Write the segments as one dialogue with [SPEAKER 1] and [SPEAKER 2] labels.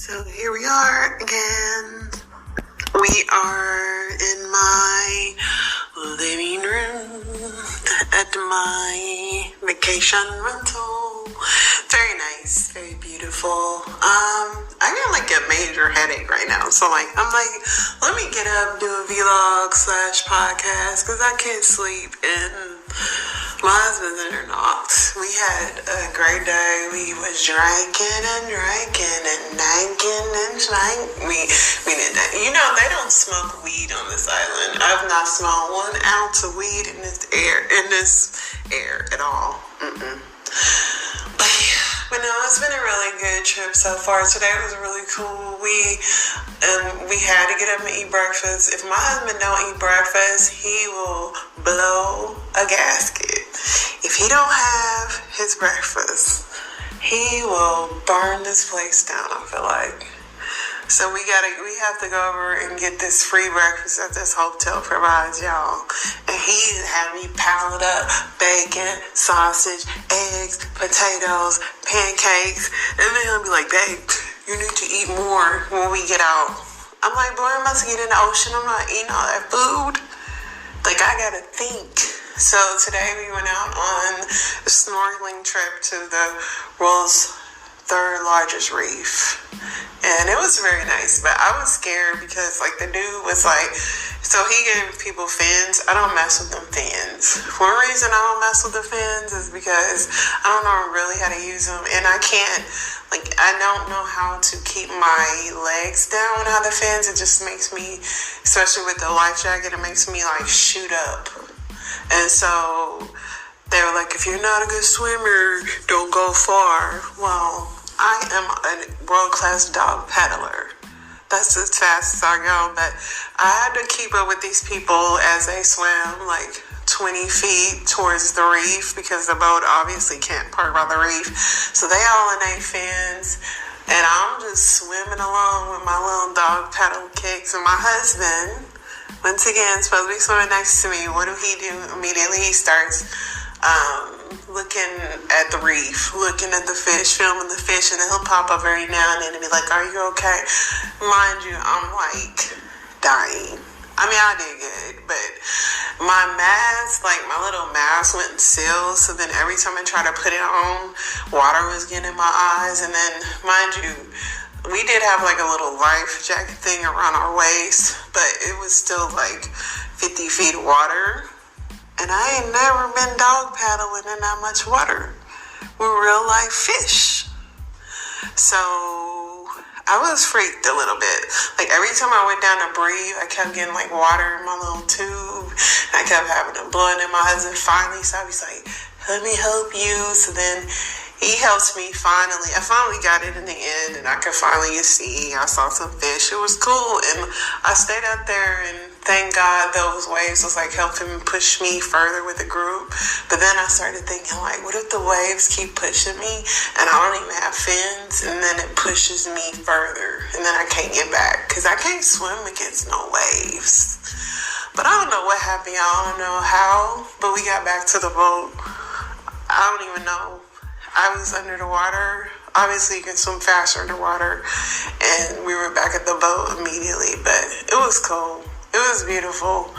[SPEAKER 1] So here we are again. We are in my living room at my vacation rental. Very nice, very beautiful. I got like a major headache right now. So I'm like, let me get up, do a vlog / podcast because I can't sleep. And my husband's in there not. We had a great day. We was drinking and drinking and swanking. We did that. You know, they don't smoke weed on this island. I've not smelled 1 ounce of weed in this air at all. But no, it's been a really good trip so far. Today was really cool. We had to get up and eat breakfast. If my husband don't eat breakfast, he will blow a gasket. If he don't have his breakfast, he will burn this place down, I feel like. So we have to go over and get this free breakfast that this hotel provides, y'all. And he had me piled up bacon, sausage, eggs, potatoes, pancakes. And then he'll be like, babe, you need to eat more when we get out. I'm like, boy, I'm about to get in the ocean. I'm not eating all that food. Like, I gotta think. So today we went out on a snorkeling trip to the world's 3rd largest reef. And it was very nice, but I was scared because the dude was so he gave people fins. I don't mess with them fins. One reason I don't mess with the fins is because I don't know really how to use them, and I can't, I don't know how to keep my legs down without the fins. It just makes me, especially with the life jacket, it makes me shoot up. And so they were like, if you're not a good swimmer, don't go far. Well, I am a world-class dog paddler. That's as fast as I go. But I had to keep up with these people as they swam 20 feet towards the reef because the boat obviously can't park by the reef. So they all in their fins. And I'm just swimming along with my little dog paddle kicks. And my husband, once again, supposed to be swimming next to me. What do? Immediately he starts looking at the reef, looking at the fish, filming the fish, and then he'll pop up every now and then and be like, are you okay? Mind you, I'm dying. I mean, I did good, but my mask, my little mask went sealed, so then every time I tried to put it on, water was getting in my eyes, and then, mind you, we did have a little life jacket thing around our waist, but it was still 50 feet of water. And I ain't never been dog paddling in that much water with real life fish. So I was freaked a little bit. Every time I went down to breathe, I kept getting water in my little tube. And I kept having to blow it. And my husband finally stopped. He's like, let me help you. So then he helped me finally. I finally got it in the end, and I could finally see. I saw some fish. It was cool, and I stayed out there, and thank God those waves was helping push me further with the group. But then I started thinking, what if the waves keep pushing me, and I don't even have fins, and then it pushes me further, and then I can't get back because I can't swim against no waves. But I don't know what happened. I don't know how, but we got back to the boat. I don't even know. I was under the water. Obviously, you can swim faster underwater. And we were back at the boat immediately. But it was cool. It was beautiful.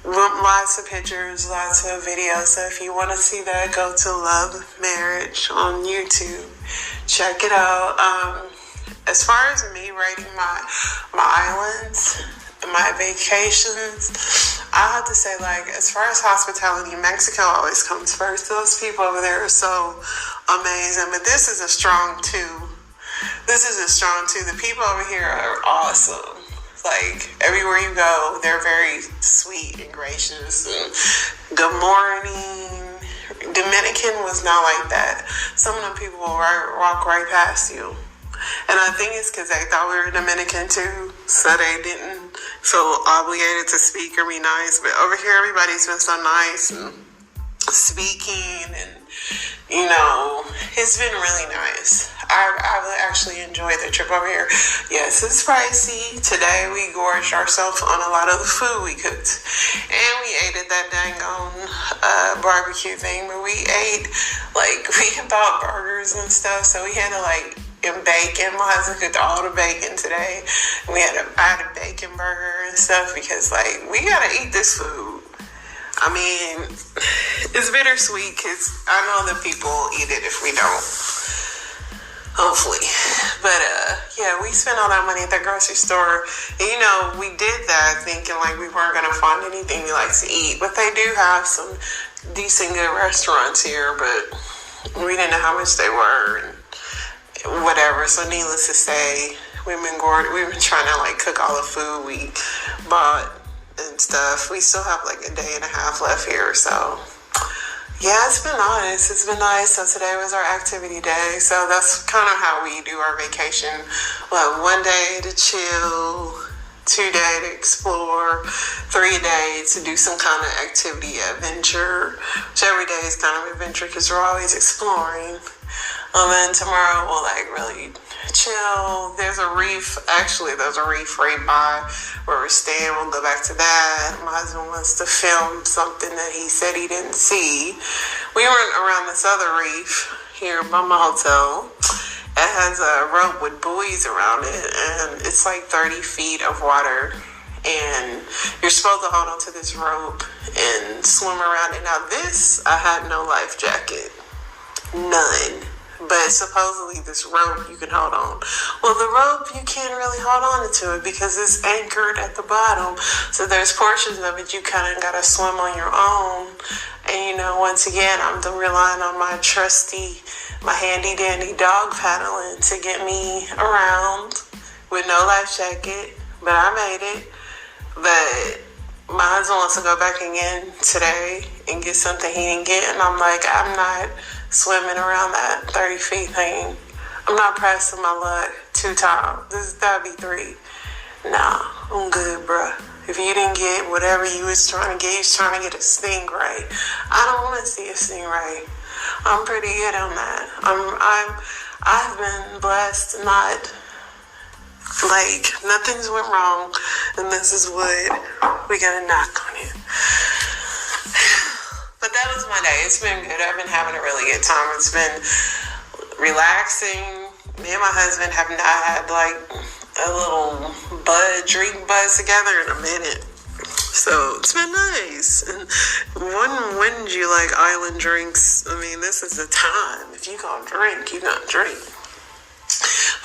[SPEAKER 1] Lots of pictures, lots of videos. So if you want to see that, go to Love Marriage on YouTube. Check it out. As far as me rating my islands, my vacations, I have to say, as far as hospitality, Mexico always comes first. Those people over there are so amazing. But this is a strong 2. The people over here are awesome. Everywhere you go, they're very sweet and gracious. And good morning. Dominican was not like that. Some of them people will walk right past you. And I think it's because they thought we were Dominican too, so they didn't feel obligated to speak or be nice. But over here, everybody's been so nice and speaking, and it's been really nice. I actually enjoyed the trip over here. Yes, it's pricey. Today we gorged ourselves on a lot of the food we cooked, and we ate at that dang barbecue thing. But we ate we bought burgers and stuff, so we had to and bacon. My husband cooked all the bacon today. I had a bacon burger and stuff because, like, we gotta eat this food. I mean, it's bittersweet because I know that people eat it if we don't. Hopefully. But, yeah, we spent all that money at the grocery store. And, you know, we did that thinking like we weren't going to find anything we like to eat. But they do have some decent, good restaurants here. But we didn't know how much they were and whatever. So, needless to say, we've been trying to, like, cook all the food we bought and stuff. We still have, like, a day and a half left here, so... Yeah, it's been nice. So today was our activity day. So that's kind of how we do our vacation. Well, 1 day to chill, 2 day to explore, 3 days to do some kind of activity, adventure. Which every day is kind of adventure because we're always exploring. And tomorrow we'll like really chill. There's a reef right by where we're staying. We'll go back to that. My husband wants to film something that he said he didn't see. We went around this other reef here by my hotel. It has a rope with buoys around it, and it's like 30 feet of water. And you're supposed to hold onto this rope and swim around it. Now this, I had no life jacket. None. But supposedly this rope you can hold on. Well, the rope, you can't really hold on to it because it's anchored at the bottom. So there's portions of it you kind of got to swim on your own. And, you know, once again, I'm relying on my handy dandy dog paddling to get me around with no life jacket. But I made it. But my husband wants to go back again today and get something he didn't get. And I'm like, I'm not swimming around that 30 feet thing. I'm not pressing my luck 2 times. That'd be 3. Nah, I'm good, bruh. If you didn't get whatever you was trying to get, you was trying to get a stingray. I don't want to see a stingray. I'm pretty good on that. I've been blessed, not like nothing's went wrong, and this is what we gotta knock on it. But that was my day. It's been good. I've been having a really good time. It's been relaxing. Me and my husband have not had like a little drink buzz together in a minute. So it's been nice. And when do you like island drinks? I mean, this is the time. If you gonna drink, you gonna drink.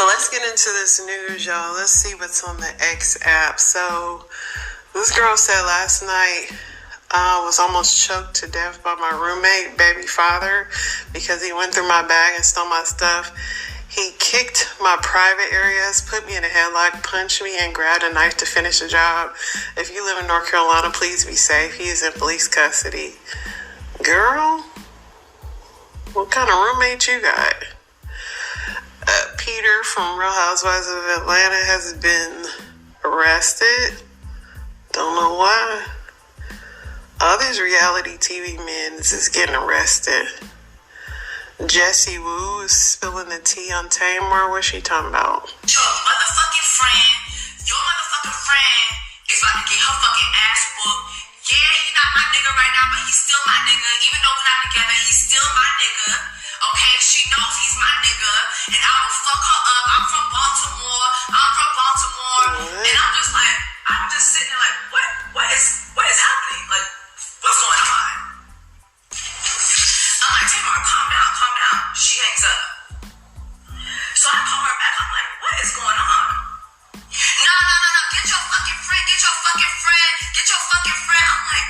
[SPEAKER 1] But let's get into this news, y'all. Let's see what's on the X app. So this girl said last night, I was almost choked to death by my roommate, baby father, because he went through my bag and stole my stuff. He kicked my private areas, put me in a headlock, punched me, and grabbed a knife to finish the job. If you live in North Carolina, please be safe. He is in police custody. Girl, what kind of roommate you got? Peter from Real Housewives of Atlanta has been arrested. Don't know why. All these reality TV men is just getting arrested. Jessie Woo is spilling the tea on Tamar. What's she talking about?
[SPEAKER 2] Your motherfucking friend is about to get her fucking ass whooped. Yeah, he not my nigga right now, but he's still my nigga. Even though we're not together, he's still my nigga. Okay, she knows he's my nigga, and I will fuck her up. I'm from Baltimore.
[SPEAKER 1] What?
[SPEAKER 2] And I'm just sitting there like, what is happening? Like, what's going on? I'm like, Tamar, calm down. She hangs up. So I call her back. I'm like, what is going on? No. Get your fucking friend. I'm like,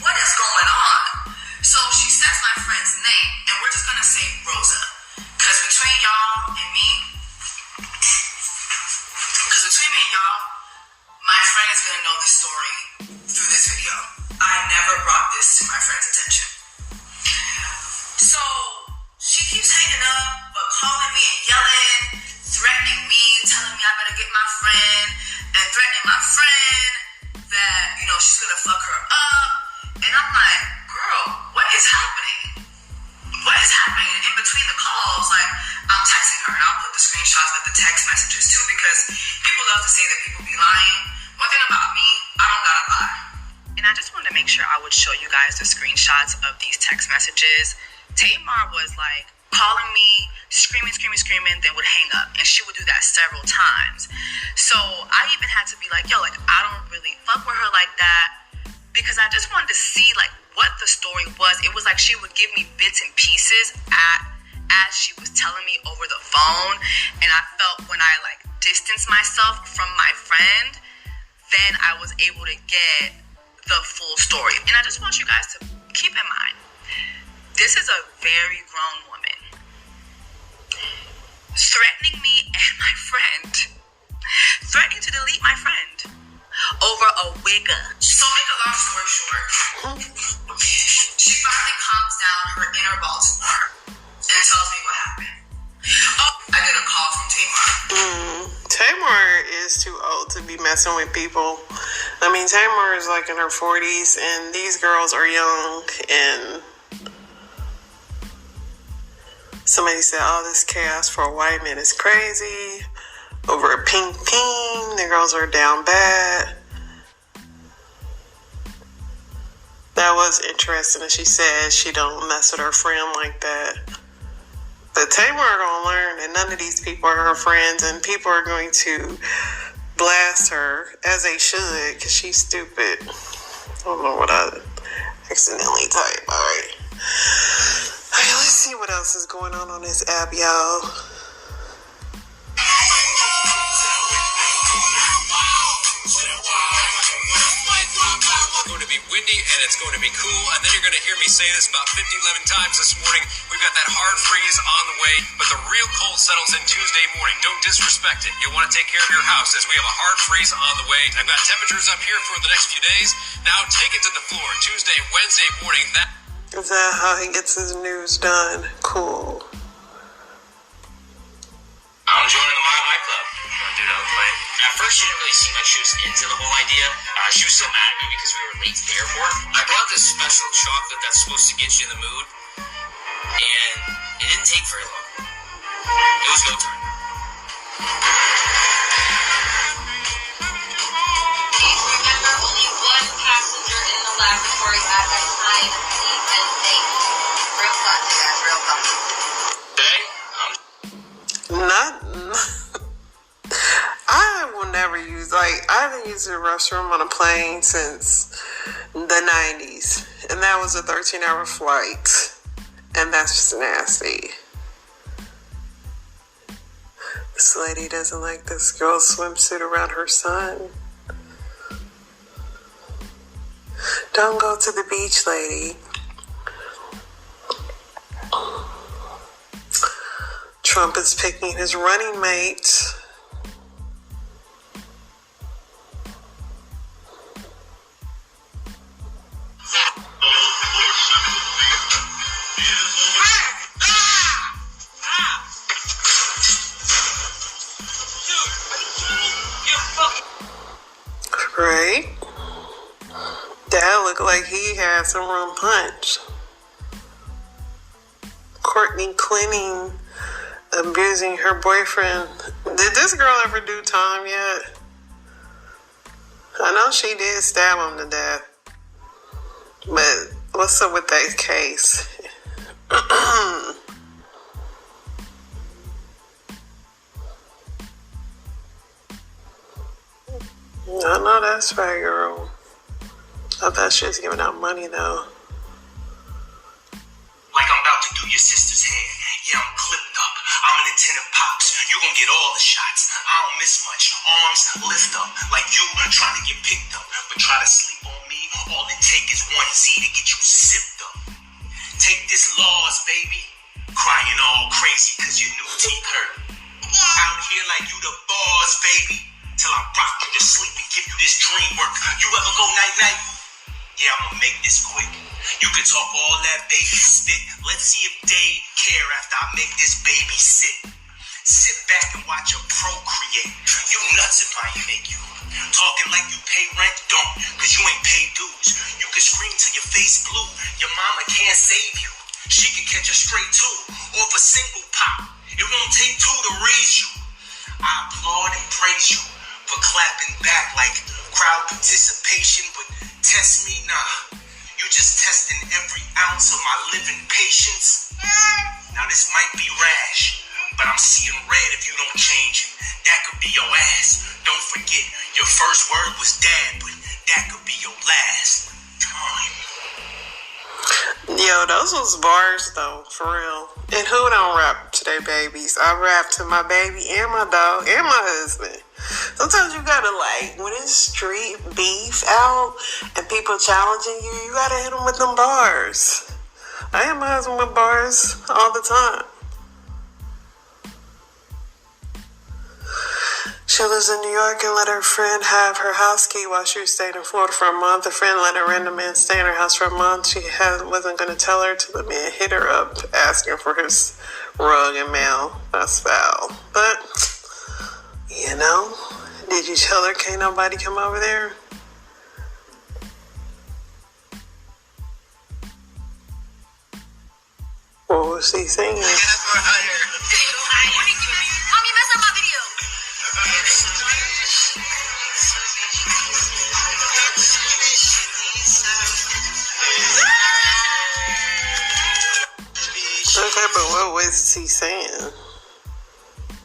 [SPEAKER 2] what is going on? So she says my friend's name, and we're just gonna say Rosa. Because between y'all and me, my friend is gonna know this story through this video. I never brought this to my friend's attention. So she keeps hanging up, but calling me and yelling, threatening me, telling me I better get my friend, and threatening my friend that, you know, she's gonna fuck her up. And I'm like, girl, what is happening? What is happening? In between the calls, like, I'm texting her, and I'll put the screenshots of the text messages too, because people love to say that people be lying. One thing about me, I don't gotta lie. And I just wanted to make sure I would show you guys the screenshots of these text messages. Tamar was like calling me, screaming, then would hang up. And she would do that several times. So I even had to be like, yo, like, I don't really fuck with her like that, because I just wanted to see, like, what the story was. It was like she would give me bits and pieces as she was telling me over the phone. And I felt when I, like, distanced myself from my friend, then I was able to get the full story. And I just want you guys to keep in mind, this is a very grown woman threatening me and my friend, threatening to delete my friend over a wig. So make a long story short, she finally calms down her inner Baltimore and tells me what happened. Oh, I get a call from Tamar.
[SPEAKER 1] Tamar is too old to be messing with people. I mean, Tamar is like in her 40s, and these girls are young, and somebody said, oh, this chaos for a white man is crazy. Over a pink peen, the girls are down bad. That was interesting that she said she don't mess with her friend like that. But Tamar gonna learn that none of these people are her friends, and people are going to blast her, as they should, because she's stupid. I don't know what I accidentally typed. Alright, let's see what else is going on this app, y'all.
[SPEAKER 3] It's going to be windy and it's going to be cool, and then you're going to hear me say this about 11 times this morning. We've got that hard freeze on the way, but the real cold settles in Tuesday morning. Don't disrespect it. You'll want to take care of your house as we have a hard freeze on the way. I've got temperatures up here for the next few days. Now take it to the floor. Tuesday, Wednesday morning.
[SPEAKER 1] Is that how he gets his news done? Cool.
[SPEAKER 4] I'm joining the Mile High Club. Dude, I would play. At first, she didn't really seem like she was into the whole idea. She was so mad at me because we were late to the airport. I brought this special chocolate that's supposed to get you in the mood, and it didn't take very long. It was go time.
[SPEAKER 5] Please remember, only one passenger in the laboratory at that time. Please and safe. Real classic, guys. Real classic.
[SPEAKER 4] Today,
[SPEAKER 1] Not. I will never use, like, I haven't used the restroom on a plane since the 90s. And that was a 13-hour flight. And that's just nasty. This lady doesn't like this girl's swimsuit around her son. Don't go to the beach, lady. Trump is picking his running mate. Right? That looked like he had some rum punch. Courtney Clinton abusing her boyfriend. Did this girl ever do time yet? I know she did stab him to death. But what's up with that case? I know that's right, girl. I thought she was giving out money, though.
[SPEAKER 4] like I'm about to do your sister's hair. Yeah, I'm clipped up. I'm an attentive pops. You gon' get all the shots. I don't miss much. Arms lift up like you trying to get picked up. But try to sleep on me, all it take is one Z to get you sipped up. Take this loss, baby. Crying all crazy cause your new teeth hurt. Out here like you the boss, baby. Till I rock you to sleep and give you this dream work. You ever go night-night? Yeah, I'ma make this quick. You can talk all that baby spit. Let's see if they care after I make this baby sit. Sit back and watch her procreate. You nuts if I ain't make you. Talking like you pay rent, don't. Cause you ain't pay dues. You can scream till your face blue. Your mama can't save you. She can catch a straight two off a single pop. It won't take two to raise you. I applaud and praise you for clapping back like crowd participation, but test me, nah. You You just testing every ounce of my living patience. Now this might be rash, but I'm seeing red if you don't change it. That could be your ass. Don't forget, your first word was dad, but that could be your last. Time.
[SPEAKER 1] Yo, those was bars though, for real. And who don't rap to their babies? I rap to my baby and my dog and my husband. Sometimes you gotta, like, when it's street beef out and people challenging you, you gotta hit them with them bars. I hit my husband with bars all the time. She lives in New York and let her friend have her house key while she was staying in Florida for a month. The friend let a random man stay in her house for a month. She wasn't going to tell her till the man hit her up asking for his rug and mail. That's foul. But, you know, did you tell her can't nobody come over there? What was he singing?
[SPEAKER 5] Mommy, mess up my video.
[SPEAKER 1] Okay, but what was he saying?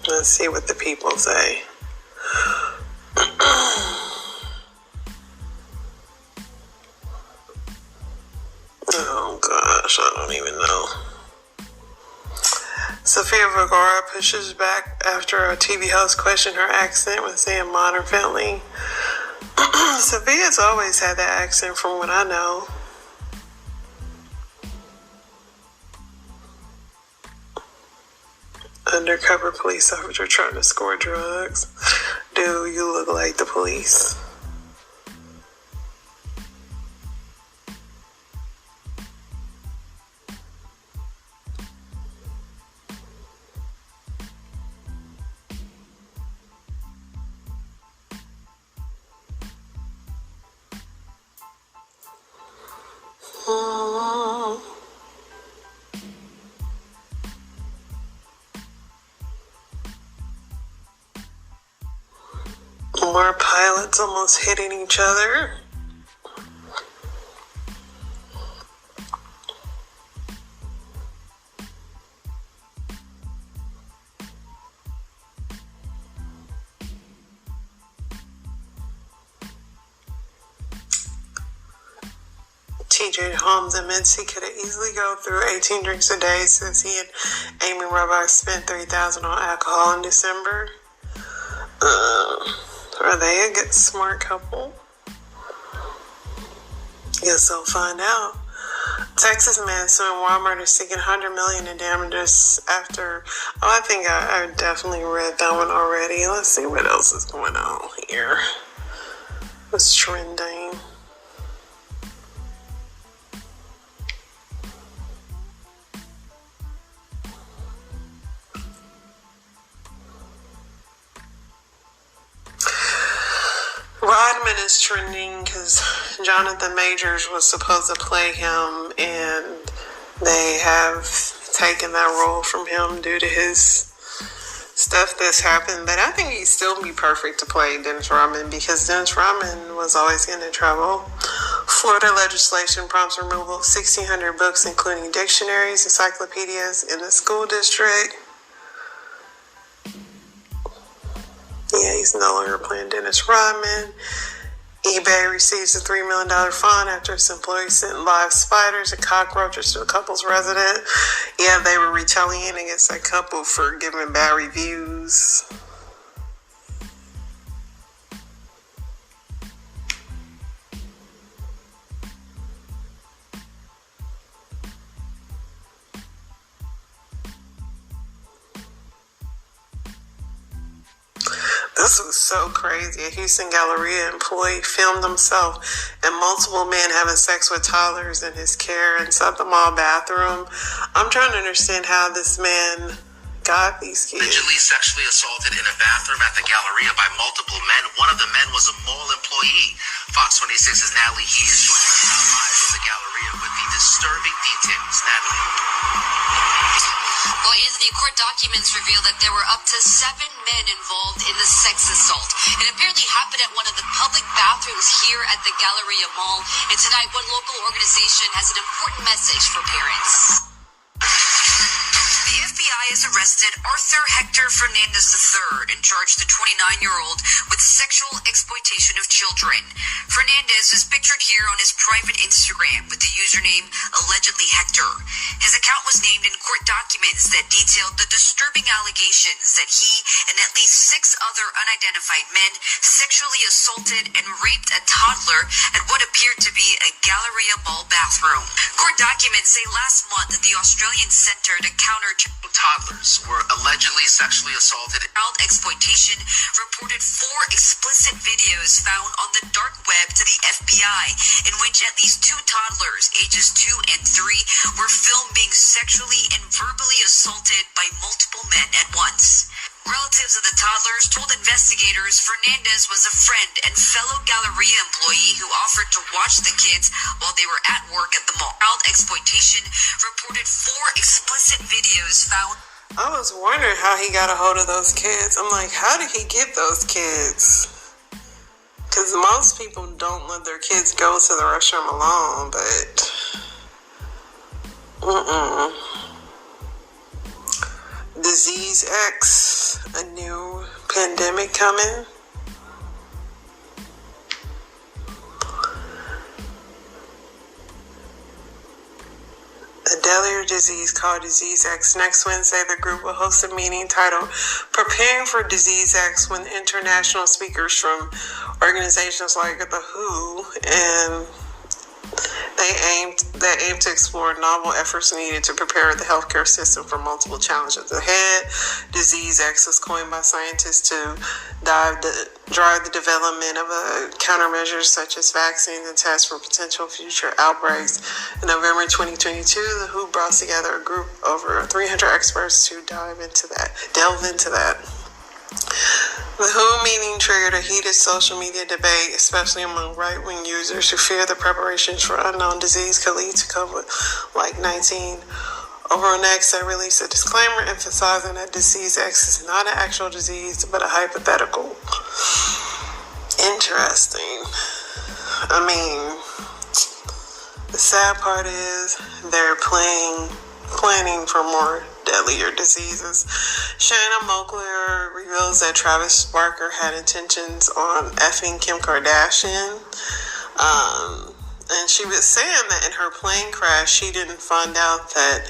[SPEAKER 1] Let's see what the people say. Oh gosh, I don't even know. Sofia Vergara pushes back after a TV host questioned her accent when saying Modern Family. Sophia's always had that accent from what I know. Undercover police officer trying to score drugs. Dude, you look like the police. More pilots almost hitting each other. TJ Holmes admits he could have easily go through 18 drinks a day since he and Amy Robach spent $3,000 on alcohol in December. Are they a good smart couple? Guess I'll find out. Texas man suing Walmart is seeking $100 million in damages after. I think I definitely read that one already. Let's see what else is going on here. What's trending? Rodman is trending because Jonathan Majors was supposed to play him, and they have taken that role from him due to his stuff that's happened. But I think he'd still be perfect to play Dennis Rodman because Dennis Rodman was always getting in trouble. Florida legislation prompts removal of 1,600 books, including dictionaries, encyclopedias, in the school district. Yeah, he's no longer playing Dennis Rodman. eBay receives a $3 million fine after its employees sent live spiders and cockroaches to a couple's resident. Yeah, they were retaliating against that couple for giving bad reviews. This was so crazy. A Houston Galleria employee filmed himself and multiple men having sex with toddlers in his care inside the mall bathroom. I'm trying to understand how this man got these kids.
[SPEAKER 6] Allegedly sexually assaulted in a bathroom at the Galleria by multiple men. One of the men was a mall employee. Fox 26's Natalie Hees joining us now live from the Galleria with the disturbing details. Natalie.
[SPEAKER 7] Well, Anthony, court documents reveal that there were up to 7 men involved in the sex assault. It apparently happened at one of the public bathrooms here at the Galleria Mall. And tonight, one local organization has an important message for parents. The FBI has arrested Arthur Hector Fernandez III and charged the 29-year-old with sexual exploitation of children. Fernandez is pictured here on his private Instagram with the username allegedly Hector. His account was named in court documents that detailed the disturbing allegations that he and at least 6 other unidentified men sexually assaulted and raped a toddler at what appeared to be a Galleria Mall bathroom. Court documents say last month that the Australian Center to Counter
[SPEAKER 6] Toddlers were allegedly sexually assaulted.
[SPEAKER 7] Child exploitation reported 4 explicit videos found on the dark web to the FBI, in which at least 2 toddlers, ages 2 and 3, were filmed being sexually and verbally assaulted by multiple men at once. Relatives of the toddlers told investigators Fernandez was a friend and fellow Galleria employee who offered to watch the kids while they were at work at the mall. Child exploitation reported 4 explicit videos found.
[SPEAKER 1] I was wondering how he got a hold of those kids. I'm like, how did he get those kids? Because most people don't let their kids go to the restroom alone, but Disease X, a new pandemic coming. A deadlier disease called Disease X. Next Wednesday, the group will host a meeting titled Preparing for Disease X with international speakers from organizations like the WHO and they aim to explore novel efforts needed to prepare the healthcare system for multiple challenges ahead. Disease X was coined by scientists to drive the development of countermeasures such as vaccines and tests for potential future outbreaks. In November 2022, the WHO brought together a group of over 300 experts to delve into that. The WHO meeting triggered a heated social media debate, especially among right-wing users who fear the preparations for unknown disease could lead to COVID-19. Over on X, they released a disclaimer emphasizing that Disease X is not an actual disease, but a hypothetical. Interesting. I mean, the sad part is they're planning for more deadlier diseases. Shanna Moakler reveals that Travis Barker had intentions on effing Kim Kardashian. And she was saying that in her plane crash, she didn't find out that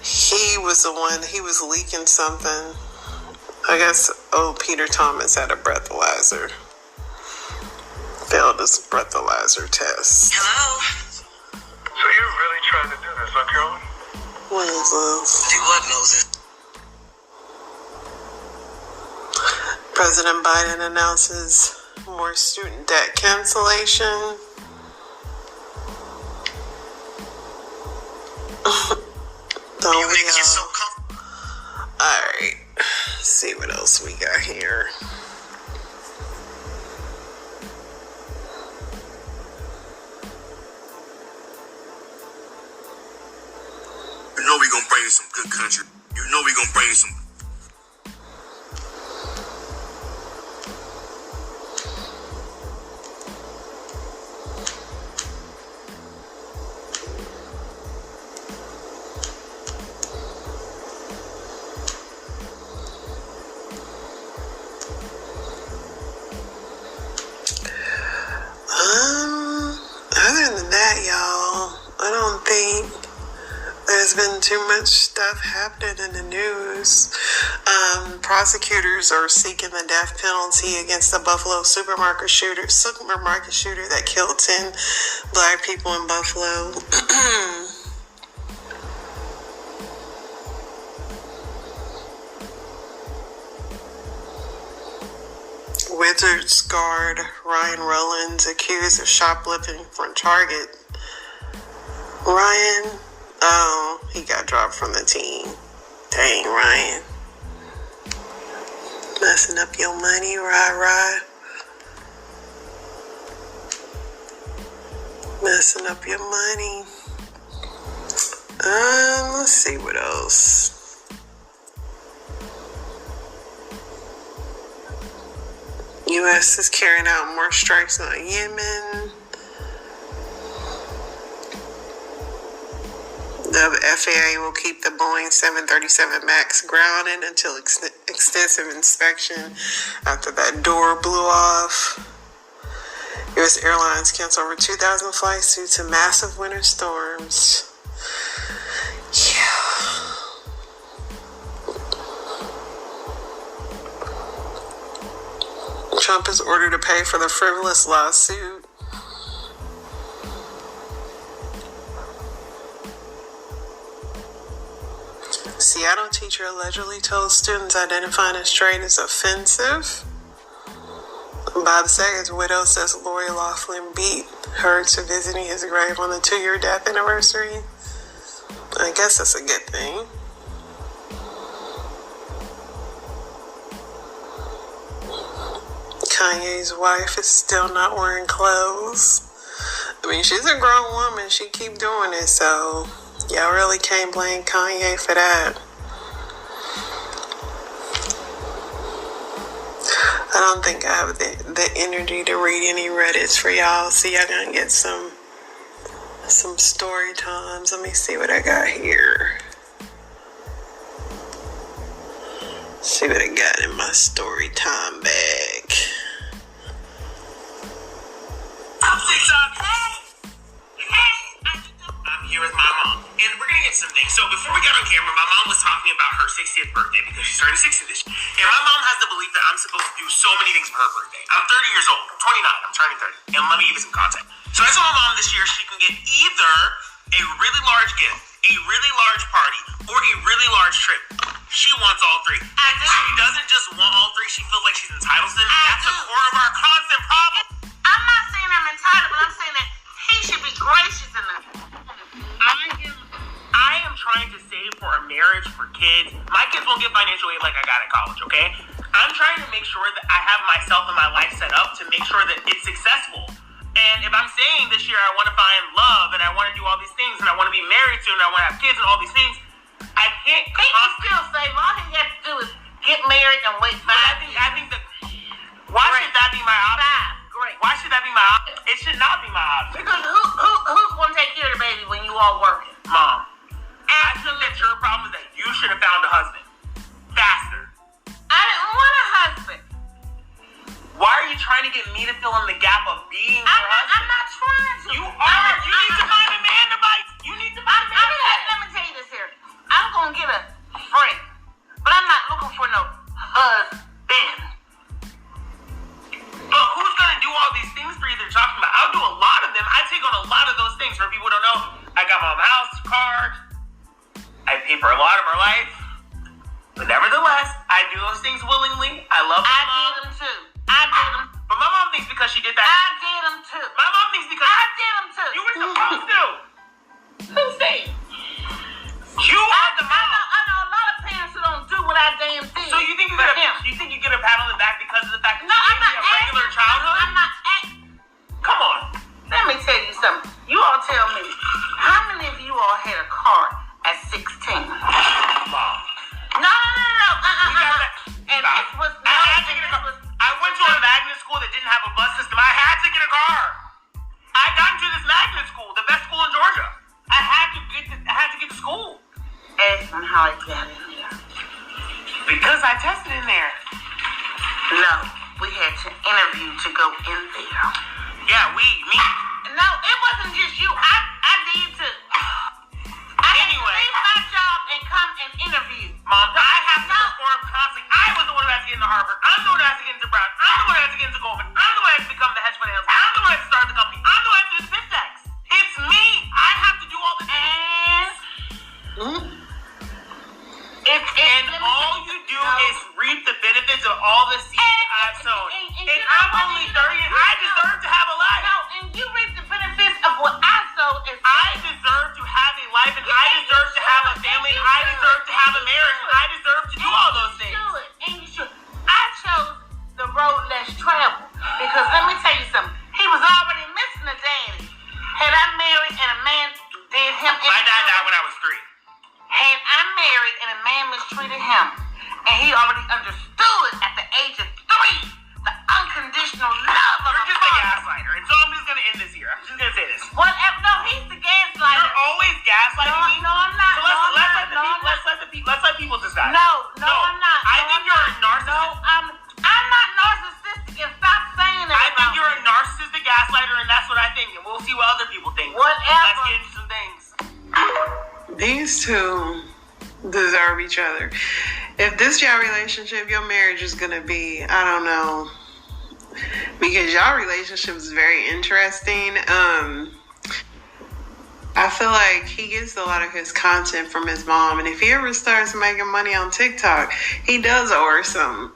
[SPEAKER 1] he was the one, he was leaking something. I guess Peter Thomas had a breathalyzer. Failed his breathalyzer test.
[SPEAKER 2] Hello?
[SPEAKER 8] So you're really trying to do this, huh, Carolyn?
[SPEAKER 1] What is this?
[SPEAKER 2] Do what, Moses?
[SPEAKER 1] President Biden announces more student debt cancellation.
[SPEAKER 4] You niggas are so comfortable.
[SPEAKER 1] Alright, see what else we got here.
[SPEAKER 9] You know we gonna bring you some good country. You know we gonna bring you some.
[SPEAKER 1] Other than that, y'all, I don't think there's been too much stuff happening in the news. Prosecutors are seeking the death penalty against the Buffalo supermarket shooter that killed 10 black people in Buffalo. Wizards guard Ryan Rollins accused of shoplifting from Target. Ryan, he got dropped from the team. Dang, Ryan. Messing up your money, Rye. Messing up your money. Let's see what else. U.S. is carrying out more strikes on Yemen. The FAA will keep the Boeing 737 MAX grounded until extensive inspection after that door blew off. U.S. airlines cancel over 2,000 flights due to massive winter storms. Yeah. Trump is ordered to pay for the frivolous lawsuit. Seattle teacher allegedly told students identifying as straight is offensive. Bob Saget's widow says Lori Loughlin beat her to visiting his grave on the 2-year death anniversary. I guess that's a good thing. Kanye's wife is still not wearing clothes. I mean, she's a grown woman. She keep doing it, so y'all really can't blame Kanye for that. I don't think I have the energy to read any Reddits for y'all, so y'all gonna get some story times. Let me see what I got here. See what I got in my story time bag.
[SPEAKER 4] I'm here with my mom, and we're gonna get some things. So before we got on camera, my mom was talking about her 60th birthday because she's turning 60 this year. And my mom has the belief that I'm supposed to do so many things for her birthday. I'm 30 years old. I'm 29. I'm turning 30. And let me give you some context. So I told my mom this year she can get either a really large gift, a really large party, or a really large trip. She wants all three. And she doesn't just want all three. She feels like she's entitled to them. That's the core of our constant problem.
[SPEAKER 5] I'm not saying I'm entitled, but I'm saying that he should be gracious enough.
[SPEAKER 4] I am trying to save for a marriage, for kids. My kids won't get financial aid like I got at college, okay? I'm trying to make sure that I have myself and my life set up to make sure that it's successful. And if I'm saying this year I want to find love and I want to do all these things and I want to be married soon and I want to have kids and all these things, I can't.
[SPEAKER 5] He can still save. All he has to do is get married and wait 5 years.
[SPEAKER 4] I think that. Why should that be my option?
[SPEAKER 5] Great.
[SPEAKER 4] Why should that be my option? It should not be my option.
[SPEAKER 5] Because who's going to take care of the baby when you all working?
[SPEAKER 4] Mom. I think that your problem is that you should have found a husband faster.
[SPEAKER 5] I didn't want a husband.
[SPEAKER 4] Why are you trying to get me to fill in the gap of being your husband?
[SPEAKER 5] I'm not trying to.
[SPEAKER 4] You are. You need to find a man to bite. You need to find a man to bite.
[SPEAKER 5] Let me tell you this here. I'm going to get a friend, but I'm not looking for no husband.
[SPEAKER 4] But who's going to do all these things for you they're talking about? I'll do a lot of them. I take on a lot of those things. For people who don't know, I got my own house, car. I pay for a lot of our life. But nevertheless, I do those things willingly. I love my mom.
[SPEAKER 5] I did them too. I did them.
[SPEAKER 4] But my mom thinks because she did that.
[SPEAKER 5] I did them too.
[SPEAKER 4] My mom thinks because
[SPEAKER 5] I did them too.
[SPEAKER 4] You were supposed to.
[SPEAKER 5] Who said?
[SPEAKER 4] You are the mom.
[SPEAKER 5] I know a lot of parents who don't do what I damn did.
[SPEAKER 4] So you think you get a pat on the back because of the fact that
[SPEAKER 5] no,
[SPEAKER 4] you
[SPEAKER 5] I'm
[SPEAKER 4] gave
[SPEAKER 5] not
[SPEAKER 4] me a regular childhood?
[SPEAKER 5] I'm not.
[SPEAKER 4] Come on.
[SPEAKER 5] Let me tell you something. You all tell me, how many of you all had a car at 16?
[SPEAKER 4] Mom.
[SPEAKER 5] No. And
[SPEAKER 4] Stop.
[SPEAKER 5] this was
[SPEAKER 4] I had to get a car. I went to a magnet school that didn't have a bus system. I had to get a car. I got into this magnet school, the best school in Georgia. I had to get to school.
[SPEAKER 5] Ask me how I got in there.
[SPEAKER 4] Because I tested in there.
[SPEAKER 5] No, we had to interview to go in there.
[SPEAKER 4] Yeah, me.
[SPEAKER 5] No, it wasn't just you. I did too. I had to leave my job and come and interview.
[SPEAKER 4] Mom, I have to perform constantly. I was the one who had to get into Harvard. I'm the one who had to get into Brown. I'm the one who had to get into Goldman. I'm the one who had to become the hedge fund analyst. I'm the one who had to start the company. I'm the one who had to do the pitch decks. It's me. I have to do all the things. And all you do is reap the benefits of all the seeds I've sown. And I'm only 30 and I deserve to have a life.
[SPEAKER 5] No, and you reap the benefits of what I sowed.
[SPEAKER 4] I deserve to have a life and I deserve to have a family and I deserve to have a marriage and I deserve to do all those things.
[SPEAKER 5] And you should. I chose the road less traveled because let me tell you something. He was already missing a daddy. Had I married and a man did him.
[SPEAKER 4] My dad died when I was 3.
[SPEAKER 5] Had I married and a man mistreated him, and he already understood at the age of 3 the unconditional
[SPEAKER 1] These two deserve each other. If this y'all relationship, your marriage is gonna be, I don't know, because y'all relationship is very interesting. I feel like he gets a lot of his content from his mom, and if he ever starts making money on TikTok, he does owe her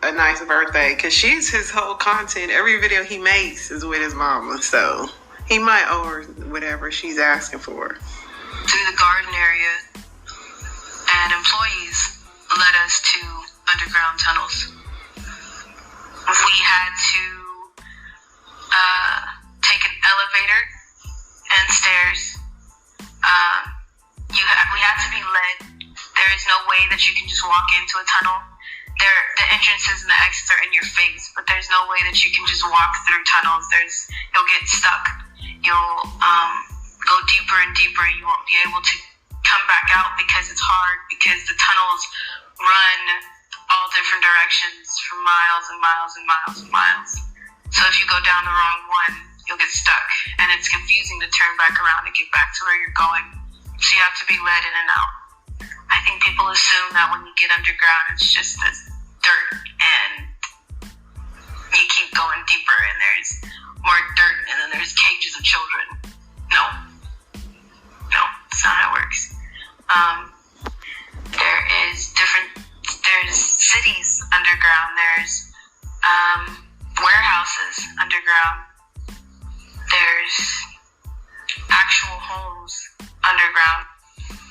[SPEAKER 1] a nice birthday, because she's his whole content. Every video he makes is with his mama, so he might owe her whatever she's asking for.
[SPEAKER 2] Through the garden area, and employees led us to underground tunnels. We had to take an elevator and stairs. We had to be led. There is no way that you can just walk into a tunnel. The entrances and the exits are in your face, but there's no way that you can just walk through tunnels. You'll get stuck. You'll go deeper and deeper. You won't be able to come back out because it's hard, because the tunnels run all different directions for miles and miles and miles and miles. So if you go down the wrong one, you'll get stuck, and it's confusing to turn back around and get back to where you're going. So you have to be led in and out. I think people assume that when you get underground, it's just this dirt, and you keep going deeper, and there's more dirt, and then there's cages of children. No, that's not how it works. There's cities underground. There's warehouses underground. There's actual homes underground.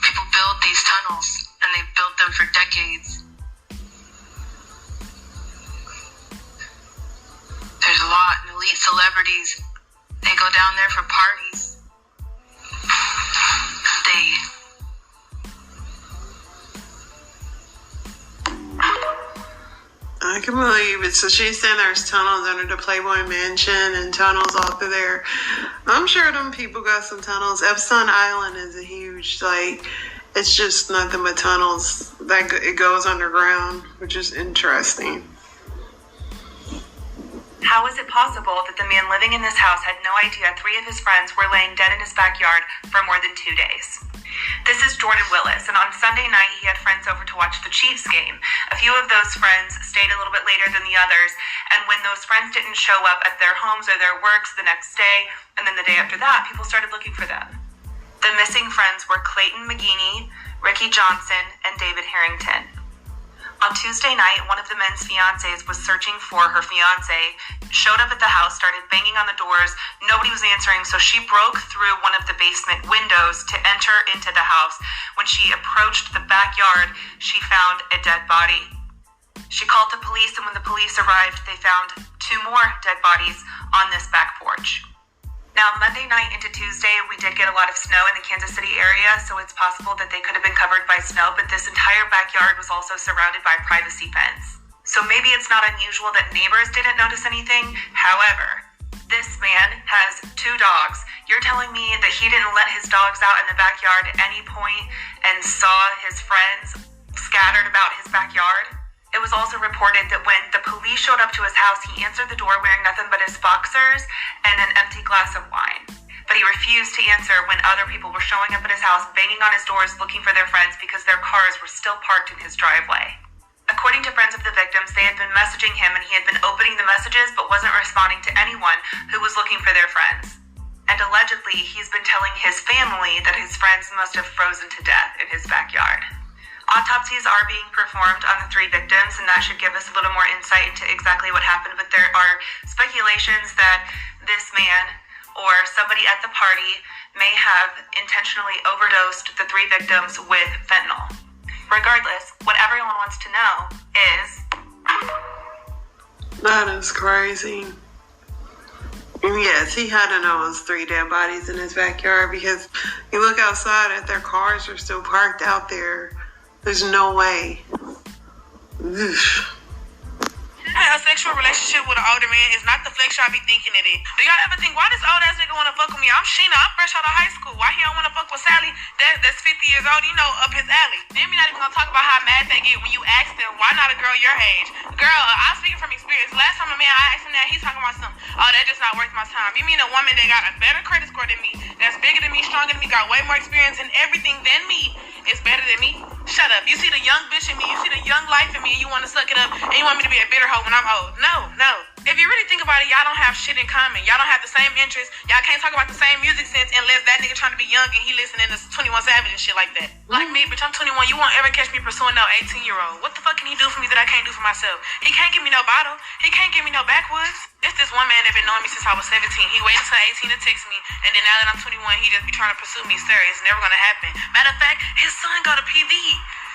[SPEAKER 2] People build these tunnels, and they've built them for decades. There's a lot, and elite celebrities, they go down there for parties.
[SPEAKER 1] I can believe it. So she's saying there's tunnels under the Playboy Mansion and tunnels off of there. I'm sure them people got some tunnels. Epstein Island is a huge, it's just nothing but tunnels. It goes underground, which is interesting.
[SPEAKER 10] How is it possible that the man living in this house had no idea 3 of his friends were laying dead in his backyard for more than 2 days? This is Jordan Willis, and on Sunday night he had friends over to watch the Chiefs game. A few of those friends stayed a little bit later than the others, and when those friends didn't show up at their homes or their works the next day, and then the day after that, people started looking for them. The missing friends were Clayton McGeeney, Ricky Johnson, and David Harrington. On Tuesday night, one of the men's fiancés was searching for her fiancé, showed up at the house, started banging on the doors. Nobody was answering, so she broke through one of the basement windows to enter into the house. When she approached the backyard, she found a dead body. She called the police, and when the police arrived, they found 2 more dead bodies on this back porch. Now, Monday night into Tuesday, we did get a lot of snow in the Kansas City area, so it's possible that they could have been covered by snow, but this entire backyard was also surrounded by a privacy fence. So maybe it's not unusual that neighbors didn't notice anything. However, this man has 2 dogs. You're telling me that he didn't let his dogs out in the backyard at any point and saw his friends scattered about his backyard? It was also reported that when the police showed up to his house, he answered the door wearing nothing but his boxers and an empty glass of wine. But he refused to answer when other people were showing up at his house, banging on his doors, looking for their friends because their cars were still parked in his driveway. According to friends of the victims, they had been messaging him and he had been opening the messages but wasn't responding to anyone who was looking for their friends. And allegedly, he's been telling his family that his friends must have frozen to death in his backyard. Autopsies are being performed on the 3 victims, and that should give us a little more insight into exactly what happened, but there are speculations that this man or somebody at the party may have intentionally overdosed the 3 victims with fentanyl. Regardless, what everyone wants to know is...
[SPEAKER 1] That is crazy. And yes, he had to know it was 3 dead bodies in his backyard, because you look outside at their cars are still parked out there. There's no way.
[SPEAKER 11] A sexual relationship with an older man is not the flex y'all be thinking it is. Do y'all ever think, why this old ass nigga wanna fuck with me? I'm Sheena, I'm fresh out of high school. Why he don't wanna fuck with Sally? That's 50 years old, up his alley. Then we not even gonna talk about how mad they get when you ask them, why not a girl your age? Girl, I'm speaking from experience. Last time a man, I asked him that, he's talking about something. Oh, that's just not worth my time. You mean a woman that got a better credit score than me, that's bigger than me, stronger than me, got way more experience in everything than me, is better than me? Shut up. You see the young bitch in me, you see the young life in me, and you want to suck it up, and you want me to be a bitter hoe when I'm old. No. If you really think about it, y'all don't have shit in common. Y'all don't have the same interests. Y'all can't talk about the same music sense unless that nigga trying to be young and he listening to 21 Savage and shit like that. Like me, bitch, I'm 21. You won't ever catch me pursuing no 18-year-old. What the fuck can he do for me that I can't do for myself? He can't give me no bottle. He can't give me no backwoods. It's this one man that been knowing me since I was 17. He waited until 18 to text me, and then now that I'm 21, he just be trying to pursue me. Sir, it's never gonna happen. Matter of fact, his son got a PV.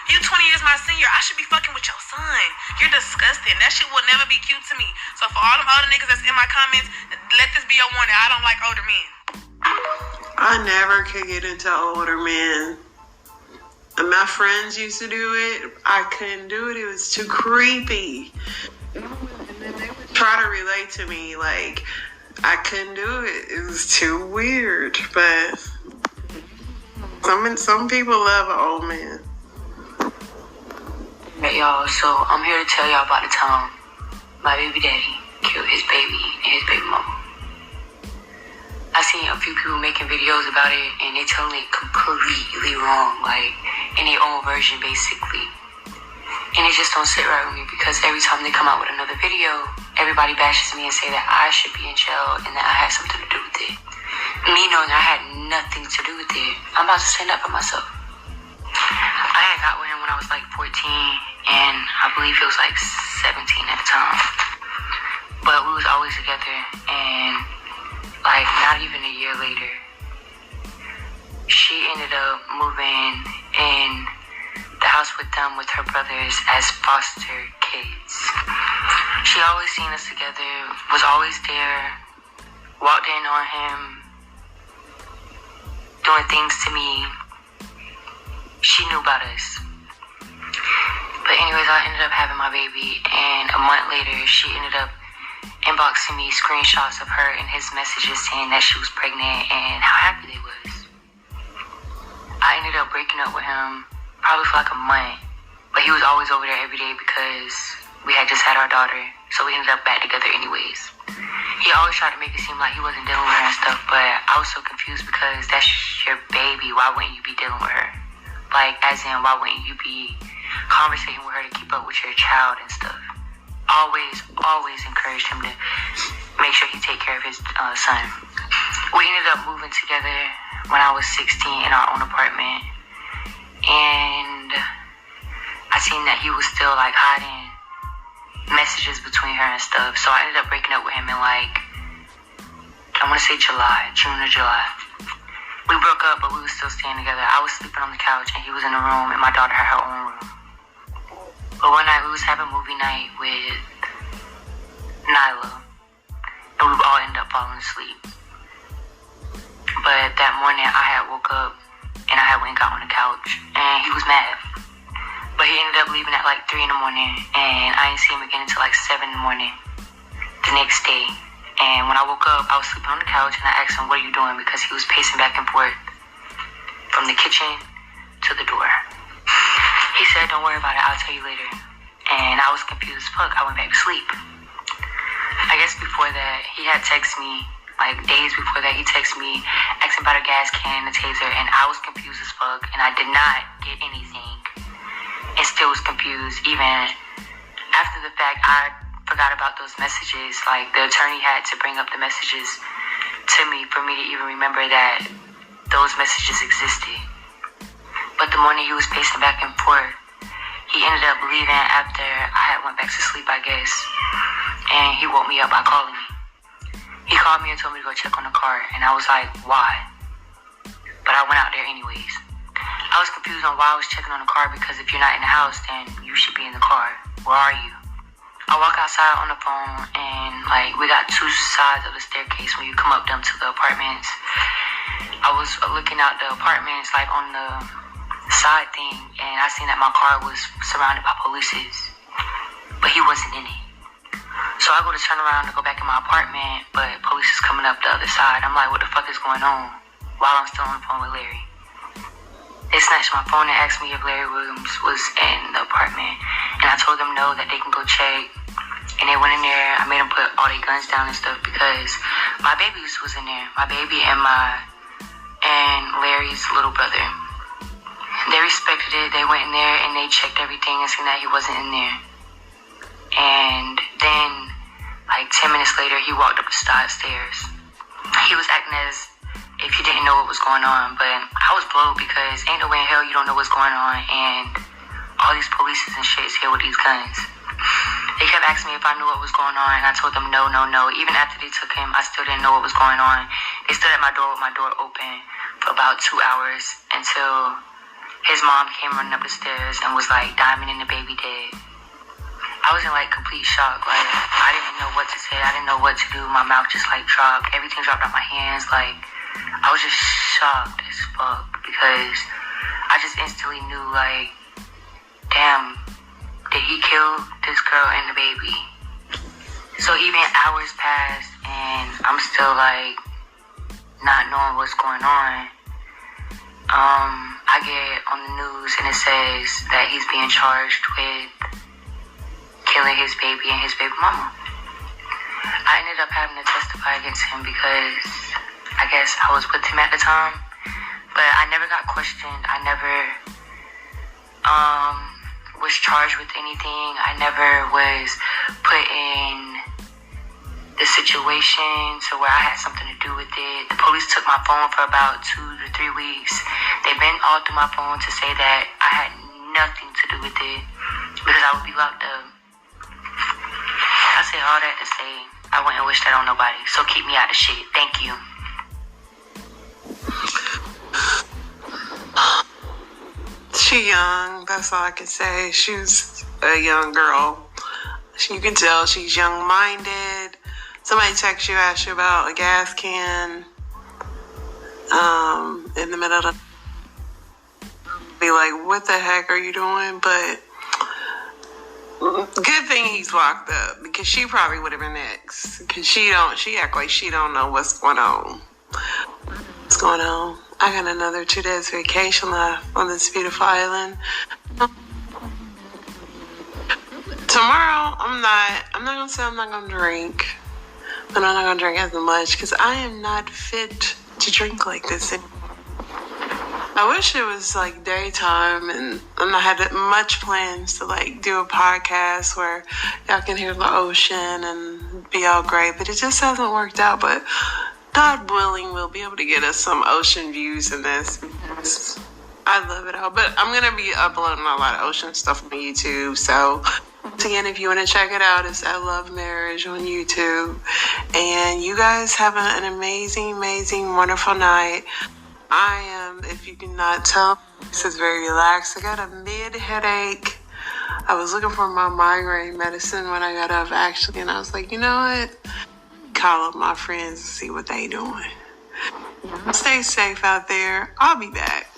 [SPEAKER 11] You 20 years my senior. I should be fucking with your son. You're disgusting. That shit will never be cute to me. So for all them older niggas that's in my comments, let this be your warning. I don't like older men.
[SPEAKER 1] I never could get into older men. And my friends used to do it. I couldn't do it. It was too creepy. And then they would try to relate to me. Like, I couldn't do it. It was too weird. But some people love an old man.
[SPEAKER 12] Right, y'all, so I'm here to tell y'all about the time my baby daddy killed his baby and his baby mama. I seen a few people making videos about it, and they telling it completely wrong, like in their own version, basically. And it just don't sit right with me, because every time they come out with another video, everybody bashes me and say that I should be in jail and that I had something to do with it. Me knowing I had nothing to do with it, I'm about to stand up for myself. I had got with him when I was like 14, and I believe he was like 17 at the time. But we was always together, and like not even a year later, she ended up moving in the house with them with her brothers as foster kids. She always seen us together, was always there, walked in on him, doing things to me. She knew about us. But anyways, I ended up having my baby, and a month later, she ended up inboxing me screenshots of her and his messages saying that she was pregnant and how happy they was. I ended up breaking up with him probably for like a month, but he was always over there every day because we had just had our daughter, so we ended up back together anyways. He always tried to make it seem like he wasn't dealing with her and stuff, but I was so confused because that's your baby. Why wouldn't you be dealing with her? Like, as in, why wouldn't you be conversating with her to keep up with your child and stuff? Always encouraged him to make sure he take care of his son. We ended up moving together when I was 16 in our own apartment, and I seen that he was still like hiding messages between her and stuff, so I ended up breaking up with him in like, I want to say June or July. We broke up, but we were still staying together. I was sleeping on the couch, and he was in the room, and my daughter had her own room. But one night, we was having movie night with Nyla, and we all ended up falling asleep. But that morning, I had woke up, and I had went and got on the couch, and he was mad. But he ended up leaving at like 3 in the morning, and I didn't see him again until like 7 in the morning the next day. And when I woke up, I was sleeping on the couch, and I asked him, what are you doing? Because he was pacing back and forth from the kitchen to the door. He said, don't worry about it, I'll tell you later. And I was confused as fuck. I went back to sleep. I guess before that, he had texted me, like days before that, he texted me, asking about a gas can and a taser, and I was confused as fuck, and I did not get anything. And still was confused. Even after the fact, I forgot about those messages. Like, the attorney had to bring up the messages to me for me to even remember that those messages existed. But the morning he was pacing back and forth, he ended up leaving after I had went back to sleep, I guess. And he woke me up by calling me. He called me and told me to go check on the car, and I was like, why? But I went out there anyways. I was confused on why I was checking on the car, because if you're not in the house, then you should be in the car. Where are you? I walk outside on the phone, and like, we got two sides of the staircase when you come up them to the apartments. I was looking out the apartments, like on the side thing, and I seen that my car was surrounded by police, but he wasn't in it. So I go to turn around to go back in my apartment, but police is coming up the other side. I'm like, what the fuck is going on? While I'm still on the phone with Larry. They snatched my phone and asked me if Larry Williams was in the apartment. And I told them no, that they can go check. And they went in there. I made them put all their guns down and stuff because my babies was in there. My baby and Larry's little brother. They respected it. They went in there and they checked everything and seen that he wasn't in there. And then, like 10 minutes later, he walked up the stairs. He was acting as if he didn't know what was going on, but I was blowed because ain't no way in hell you don't know what's going on, and all these police and shit's here with these guns. They kept asking me if I knew what was going on, and I told them no. Even after they took him, I still didn't know what was going on. They stood at my door with my door open for about 2 hours until his mom came running up the stairs and was like, Diamond and the baby dead. I was in like complete shock. Like, I didn't know what to say. I didn't know what to do. My mouth just like dropped. Everything dropped out my hands. Like, I was just shocked as fuck because I just instantly knew, like, damn, did he kill this girl and the baby? So even hours passed and I'm still like not knowing what's going on. I get on the news and it says that he's being charged with killing his baby and his baby mama. I ended up having to testify against him because I guess I was with him at the time, but I never got questioned. I never was charged with anything. I never was put in the situation to where I had something to do with it. The police took my phone for about 2 to 3 weeks. They've been all through my phone to say that I had nothing to do with it because I would be locked up. I say all that to say I wouldn't wish that on nobody. So keep me out of shit. Thank you.
[SPEAKER 1] She young, that's all I can say. She's a young girl. You can tell she's young-minded. Somebody texts you, asks you about a gas can in the middle of the... Be like, what the heck are you doing? But good thing he's locked up because she probably would have been next. Because she act like she don't know what's going on. What's going on? I got another 2 days vacation left on this beautiful island. Tomorrow, I'm not going to say I'm not going to drink. But I'm not going to drink as much because I am not fit to drink like this anymore. I wish it was like daytime and I had much plans to like do a podcast where y'all can hear the ocean and be all great. But it just hasn't worked out. But God willing, we'll be able to get us some ocean views in this. I love it all. But I'm going to be uploading a lot of ocean stuff on YouTube. So, once again, if you want to check it out, it's I Love Marriage on YouTube. And you guys have an amazing, wonderful night. I am, if you cannot tell, this is very relaxed. I got a mid-headache. I was looking for my migraine medicine when I got up, actually. And I was like, you know what? Call up my friends and see what they doing. Stay safe out there. I'll be back.